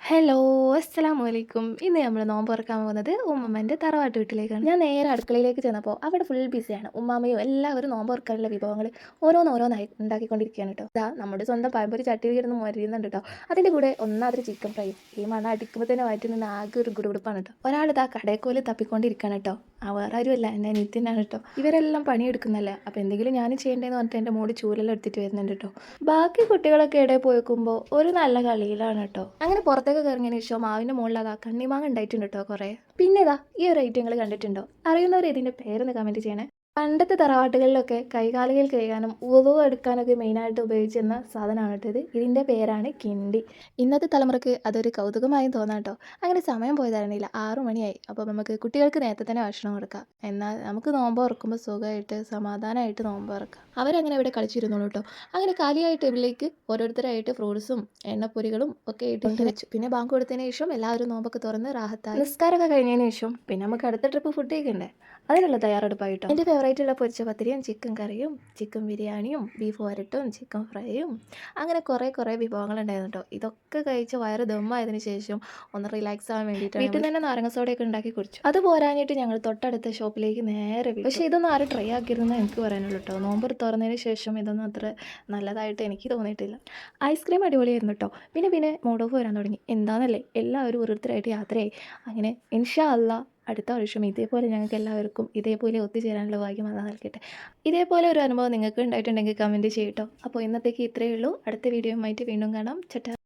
Hello, അസ്സലാമു അലൈക്കും. ഇന്ന് നമ്മൾ നോമ്പ് തുറക്കാൻ പോകുന്നത് ഉമ്മമ്മേൻ്റെ തറവാട്ട് വീട്ടിലേക്കാണ്. ഞാൻ നേരെ അടുക്കളയിലേക്ക് ചെന്നപ്പോൾ അവിടെ ഫുൾ ബിസിയാണ്. ഉമ്മാമയും എല്ലാവരും നോമ്പ് തുറക്കാനുള്ള വിഭവങ്ങൾ ഓരോന്നോരോന്നായി ഉണ്ടാക്കിക്കൊണ്ടിരിക്കുകയാണ് കേട്ടോ. ഇതാ നമ്മുടെ സ്വന്തം പഴംപൊരി ചട്ടിയിൽ കിടന്ന് മൊരിയുന്നുണ്ട് കേട്ടോ. അതിൻ്റെ കൂടെ ഒന്നാമതൊരു ചിക്കൻ ഫ്രൈ. ഈ മണം അടിക്കുമ്പോൾ തന്നെ വയറ്റിൽ നിന്ന് ആകെ ഒരു ഗുടുഗുടുപ്പാണ് കേട്ടോ. ഒരാളിതാ കടേക്കോല് തപ്പിക്കൊണ്ടിരിക്കുകയാണ് കേട്ടോ. വേറെ ആരുമല്ല, എൻ്റെ അനിയത്തിനാണ് കേട്ടോ. ഇവരെല്ലാം പണിയെടുക്കുന്നല്ലേ, അപ്പോൾ എന്തെങ്കിലും ഞാൻ ചെയ്യേണ്ടതെന്ന് പറഞ്ഞിട്ട് എൻ്റെ മോട് ചൂരെല്ലാം എടുത്തിട്ട് വരുന്നുണ്ട് കേട്ടോ. ബാക്കി കുട്ടികളൊക്കെ ഇടയിൽ പോയിക്കുമ്പോൾ ഒരു നല്ല കളിയിലാണ് കേട്ടോ. അങ്ങനെ പുറത്തേക്ക് ഇറങ്ങിയതിന് ശേഷം മാവിൻ്റെ മുകളിൽ അതാ കണ്ണിമാങ്ങ ഉണ്ടായിട്ടുണ്ട് കേട്ടോ കുറേ. പിന്നെ ഇതാ ഈ ഒരു ഐറ്റം നിങ്ങൾ കണ്ടിട്ടുണ്ടോ? അറിയുന്നവർ ഇതിൻ്റെ പേരൊന്ന് കമൻറ്റ് ചെയ്യണേ. പണ്ടത്തെ തറവാട്ടുകളിലൊക്കെ കൈകാലുകൾ കഴുകാനും ഉളു എടുക്കാനൊക്കെ മെയിനായിട്ട് ഉപയോഗിച്ചിരുന്ന സാധനമാണ് കേട്ടോ ഇത്. ഇതിൻ്റെ പേരാണ് കിണ്ടി. ഇന്നത്തെ തലമുറക്ക് അതൊരു കൗതുകമായും തോന്നാം കേട്ടോ. അങ്ങനെ സമയം പോയതറിയില്ല, 6 മണിയായി. അപ്പോൾ നമുക്ക് കുട്ടികൾക്ക് നേരത്തെ തന്നെ ഭക്ഷണം കൊടുക്കാം. എന്നാൽ നമുക്ക് നോമ്പ് തുറക്കുമ്പോൾ സുഖമായിട്ട് സമാധാനമായിട്ട് നോമ്പ് തുറക്കാം. അവരങ്ങനെ ഇവിടെ കളിച്ചിരുന്നോളൂ കേട്ടോ. അങ്ങനെ കാലിയായ ടേബിളിലേക്ക് ഓരോരുത്തരായിട്ട് ഫ്രൂട്ട്സും എണ്ണപ്പൊരികളും ഒക്കെ ഇട്ട് വെച്ചു. പിന്നെ ബാങ്ക് കൊടുത്തതിന് ശേഷം എല്ലാവരും നോമ്പൊക്കെ തുറന്ന് റാഹത്തായി. നിസ്കാരമൊക്കെ കഴിഞ്ഞതിന് ശേഷം പിന്നെ നമുക്ക് അടുത്ത ട്രിപ്പ് ഫുഡ് കഴിക്കണ്ടേ, അതിനുള്ള തയ്യാറെടുപ്പായിട്ടോ. എൻ്റെ ഫേവറേറ്റുള്ള പൊരിച്ച പത്തിരിയും ചിക്കൻ കറിയും ചിക്കൻ ബിരിയാണിയും ബീഫ് വരട്ടും ചിക്കൻ ഫ്രൈയും അങ്ങനെ കുറേ വിഭവങ്ങളുണ്ടായിരുന്നു കേട്ടോ. ഇതൊക്കെ കഴിച്ച് വയറ് ദമ്മായതിനു ശേഷം ഒന്ന് റിലാക്സ് ആവാൻ വേണ്ടിയിട്ട് വീട്ടിൽ തന്നെ നാരങ്ങ സോഡയൊക്കെ ഉണ്ടാക്കി കുടിച്ചു. അത് പോരാഞ്ഞിട്ട് ഞങ്ങൾ തൊട്ടടുത്ത ഷോപ്പിലേക്ക് നേരെ പോയി. പക്ഷേ ഇതൊന്നും ആരും ട്രൈ ആക്കിയിരുന്നേ എനിക്ക് പറയാനുള്ളൂ കേട്ടോ. നോമ്പ് തുറന്നതിന് ശേഷം ഇതൊന്നും അത്ര നല്ലതായിട്ട് എനിക്ക് തോന്നിയിട്ടില്ല. ഐസ്ക്രീം അടിപൊളിയായിരുന്നു കേട്ടോ. പിന്നെ മൂഡ് ഓഫ് വരാൻ തുടങ്ങി. എന്താണെന്നല്ലേ, എല്ലാവരും ഓരോരുത്തരായിട്ട് യാത്രയായി. അങ്ങനെ ഇൻഷാ അല്ലാ അടുത്ത വർഷം ഇതേപോലെ ഞങ്ങൾക്ക് എല്ലാവർക്കും ഇതേപോലെ ഒത്തുചേരാനുള്ള ഭാഗ്യം അല്ലാഹ് നൽകട്ടെ. ഇതേപോലെ ഒരു അനുഭവം നിങ്ങൾക്ക് ഉണ്ടായിട്ടുണ്ടെങ്കിൽ കമൻറ്റ് ചെയ്യട്ടോ. അപ്പോൾ ഇന്നത്തേക്ക് ഇത്രയേ ഉള്ളൂ. അടുത്ത വീഡിയോയുമായിട്ട് വീണ്ടും കാണാം. ചട്ടാ.